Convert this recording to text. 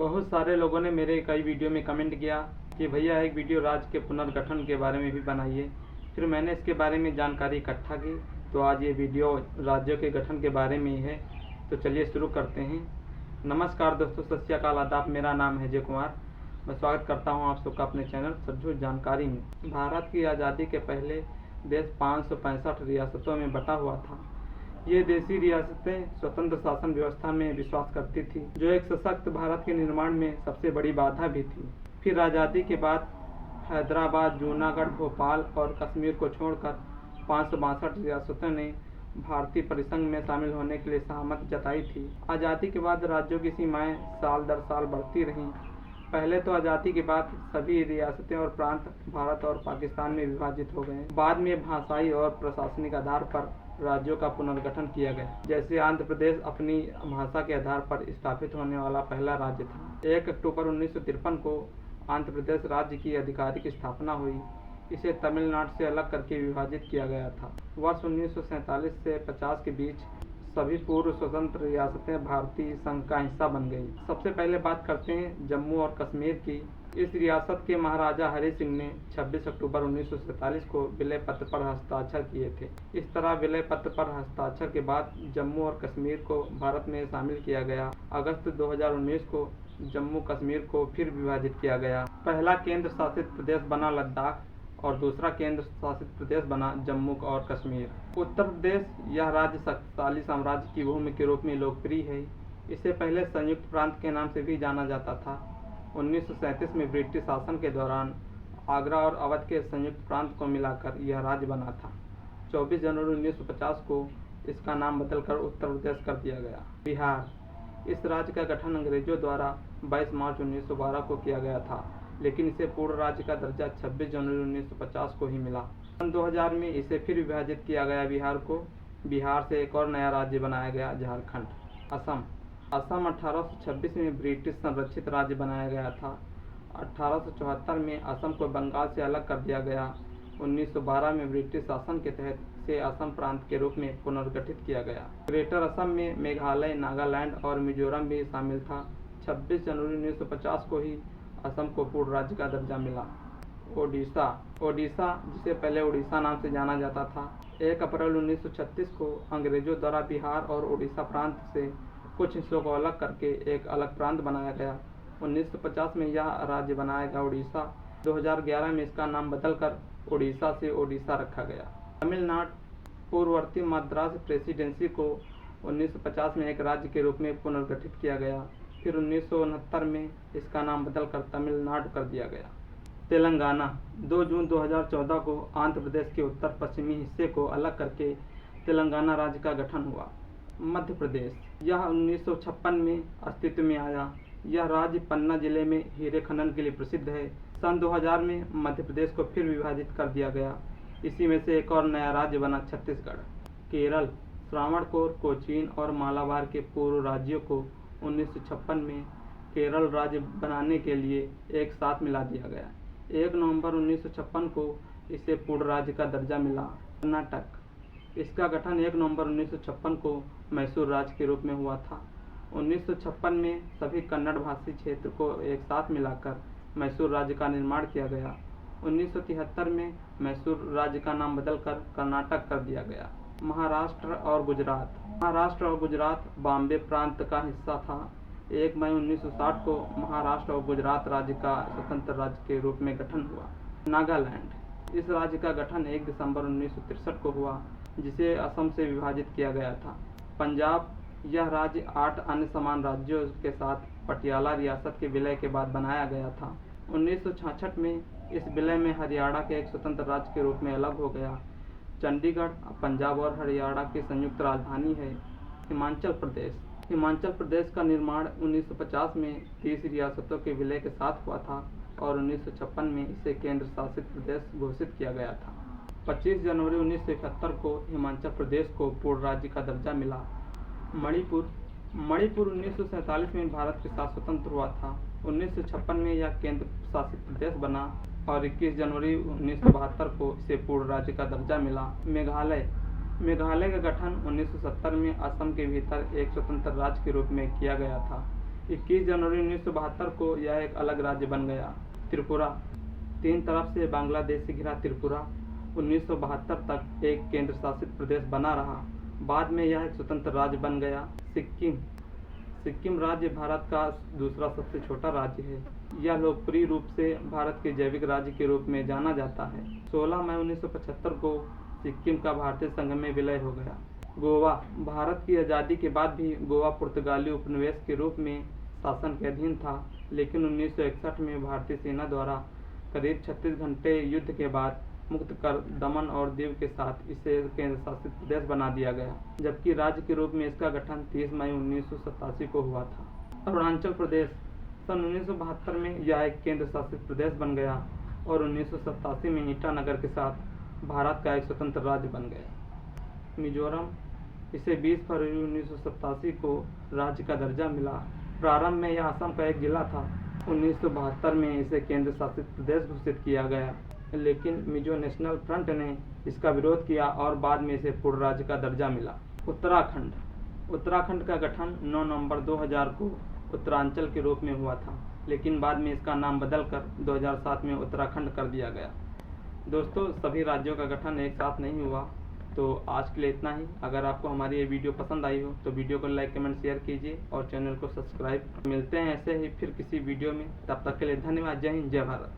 बहुत सारे लोगों ने मेरे कई वीडियो में कमेंट किया कि भैया एक वीडियो राज्य के पुनर्गठन के बारे में भी बनाइए। फिर मैंने इसके बारे में जानकारी इकट्ठा की, तो आज ये वीडियो राज्यों के गठन के बारे में ही है। तो चलिए शुरू करते हैं। नमस्कार दोस्तों, सत श्री अकाल, आदाब। मेरा नाम है अजय कुमार। मैं स्वागत करता हूं आप सबका अपने चैनल सज्जू जानकारी में। भारत की आज़ादी के पहले देश 565 रियासतों में बटा हुआ था। ये देशी रियासतें स्वतंत्र शासन व्यवस्था में विश्वास करती थी, जो एक सशक्त भारत के निर्माण में सबसे बड़ी बाधा भी थी। फिर आज़ादी के बाद हैदराबाद, जूनागढ़, भोपाल और कश्मीर को छोड़कर 562 रियासतों ने भारतीय परिसंघ में शामिल होने के लिए सहमति जताई थी। आज़ादी के बाद राज्यों की सीमाएं साल दर साल बढ़ती रहीं। पहले तो आज़ादी के बाद सभी रियासतें और प्रांत भारत और पाकिस्तान में विभाजित हो गए। बाद में भाषाई और प्रशासनिक आधार पर राज्यों का पुनर्गठन किया गया। जैसे आंध्र प्रदेश अपनी भाषा के आधार पर स्थापित होने वाला पहला राज्य था। 1 अक्टूबर 1953 को आंध्र प्रदेश राज्य की आधिकारिक स्थापना हुई। इसे तमिलनाडु से अलग करके विभाजित किया गया था। वर्ष 1947 से 50 के बीच सभी पूर्व स्वतंत्र रियासतें भारतीय संघ का हिस्सा बन गई। सबसे पहले बात करते हैं जम्मू और कश्मीर की। इस रियासत के महाराजा हरि सिंह ने 26 अक्टूबर 1947 को विलय पत्र पर हस्ताक्षर किए थे। इस तरह विलय पत्र पर हस्ताक्षर के बाद जम्मू और कश्मीर को भारत में शामिल किया गया। अगस्त 2019 को जम्मू कश्मीर को फिर विभाजित किया गया। पहला केंद्र शासित प्रदेश बना लद्दाख और दूसरा केंद्र शासित प्रदेश बना जम्मू और कश्मीर। उत्तर प्रदेश यह राज्य शक्तिशाली साम्राज्य की भूमि के रूप में लोकप्रिय है। इसे पहले संयुक्त प्रांत के नाम से भी जाना जाता था। 1937 में ब्रिटिश शासन के दौरान आगरा और अवध के संयुक्त प्रांत को मिलाकर यह राज्य बना था। 24 जनवरी 1950 को इसका नाम बदलकर उत्तर प्रदेश कर दिया गया। बिहार, इस राज्य का गठन अंग्रेजों द्वारा 22 मार्च 1912 को किया गया था, लेकिन इसे पूर्ण राज्य का दर्जा 26 जनवरी 1950 को ही मिला। सन 2000 में इसे फिर विभाजित किया गया। बिहार को बिहार से एक और नया राज्य बनाया गया, झारखंड। असम 1826 में ब्रिटिश संरक्षित राज्य बनाया गया था। 1874 में असम को बंगाल से अलग कर दिया गया। 1912 में ब्रिटिश शासन के तहत इसे असम प्रांत के रूप में पुनर्गठित किया गया। ग्रेटर असम में मेघालय, नागालैंड और मिजोरम भी शामिल था। 26 जनवरी 1950 को ही असम को पूर्ण राज्य का दर्जा मिला। ओडिशा, जिसे पहले उड़ीसा नाम से जाना जाता था, 1 अप्रैल 1936 को अंग्रेजों द्वारा बिहार और उड़ीसा प्रांत से कुछ हिस्सों को अलग करके एक अलग प्रांत बनाया गया। 1950 में यह राज्य बनाया गया उड़ीसा। 2011 में इसका नाम बदलकर उड़ीसा से ओडिशा रखा गया। तमिलनाडु पूर्ववर्ती मद्रास प्रेसिडेंसी को 1950 में एक राज्य के रूप में पुनर्गठित किया गया। फिर 1969 में इसका नाम बदलकर तमिलनाडु कर दिया गया। तेलंगाना 2 जून 2014 को आंध्र प्रदेश के उत्तर पश्चिमी हिस्से को अलग करके तेलंगाना राज्य का गठन हुआ। मध्य प्रदेश, यह 1956 में अस्तित्व में आया। यह राज्य पन्ना जिले में हीरे खनन के लिए प्रसिद्ध है। सन 2000 में मध्य प्रदेश को फिर विभाजित कर दिया गया। इसी में से एक और नया राज्य बना, छत्तीसगढ़। केरल, त्रावणकोर, कोचीन और मालाबार के पूर्व राज्यों को 1956 में केरल राज्य बनाने के लिए एक साथ मिला दिया गया। 1 नवंबर 1956 को इसे पूर्ण राज्य का दर्जा मिला। कर्नाटक, इसका गठन 1 नवंबर 1956 को मैसूर राज्य के रूप में हुआ था। 1956 में सभी कन्नड़ भाषी क्षेत्र को एक साथ मिलाकर मैसूर राज्य का निर्माण किया गया। 1973 में मैसूर राज्य का नाम बदलकर कर्नाटक कर दिया गया। महाराष्ट्र और गुजरात बॉम्बे प्रांत का हिस्सा था। 1 मई 1960 को महाराष्ट्र और गुजरात राज्य का स्वतंत्र राज्य के रूप में गठन हुआ। नागालैंड, इस राज्य का गठन 1 दिसंबर 1963 को हुआ, जिसे असम से विभाजित किया गया था। पंजाब, यह राज्य 8 अन्य समान राज्यों के साथ पटियाला रियासत के विलय के बाद बनाया गया था। 1966 में इस विलय में हरियाणा के एक स्वतंत्र राज्य के रूप में अलग हो गया। चंडीगढ़ पंजाब और हरियाणा की संयुक्त राजधानी है। हिमाचल प्रदेश का निर्माण 1950 में 30 रियासतों के विलय के साथ हुआ था और 1956 में इसे केंद्र शासित प्रदेश घोषित किया गया था। 25 जनवरी 1971 को हिमाचल प्रदेश को पूर्ण राज्य का दर्जा मिला। मणिपुर 1947 में भारत के साथ स्वतंत्र हुआ था। 1956 में यह केंद्र शासित प्रदेश बना और 21 जनवरी 1972 को इसे पूर्ण राज्य का दर्जा मिला। मेघालय का गठन 1970 में असम के भीतर एक स्वतंत्र राज्य के रूप में किया गया था। 21 जनवरी 1972 को यह एक अलग राज्य बन गया। त्रिपुरा, 3 तरफ से बांग्लादेश से घिरा त्रिपुरा 1972 तक एक केंद्र शासित प्रदेश बना रहा। बाद में यह एक स्वतंत्र राज्य बन गया। सिक्किम राज्य भारत का दूसरा सबसे छोटा राज्य है। यह लोकप्रिय रूप से भारत के जैविक राज्य के रूप में जाना जाता है। 16 मई 1975 को सिक्किम का भारतीय संघ में विलय हो गया। गोवा, भारत की आज़ादी के बाद भी गोवा पुर्तगाली उपनिवेश के रूप में शासन के अधीन था, लेकिन 1961 में भारतीय सेना द्वारा करीब 36 घंटे युद्ध के बाद मुक्त कर दमन और दीव के साथ इसे केंद्र शासित प्रदेश बना दिया गया, जबकि राज्य के रूप में इसका गठन 30 मई 1987 को हुआ था। अरुणाचल प्रदेश, सन 1972 में यह एक केंद्र शासित प्रदेश बन गया और 1987 में ईटानगर के साथ भारत का एक स्वतंत्र राज्य बन गया। मिजोरम, इसे 20 फरवरी 1987 को राज्य का दर्जा मिला। प्रारंभ में यह असम का एक जिला था। 1972 में इसे केंद्र शासित प्रदेश घोषित किया गया, लेकिन मिजो नेशनल फ्रंट ने इसका विरोध किया और बाद में इसे पूर्ण राज्य का दर्जा मिला। उत्तराखंड का गठन 9 नवंबर 2000 को उत्तरांचल के रूप में हुआ था, लेकिन बाद में इसका नाम बदलकर 2007 में उत्तराखंड कर दिया गया। दोस्तों, सभी राज्यों का गठन एक साथ नहीं हुआ। तो आज के लिए इतना ही। अगर आपको हमारी ये वीडियो पसंद आई हो तो वीडियो को लाइक, कमेंट, शेयर कीजिए और चैनल को सब्सक्राइब। मिलते हैं ऐसे ही फिर किसी वीडियो में। तब तक के लिए धन्यवाद। जय हिंद, जय भारत।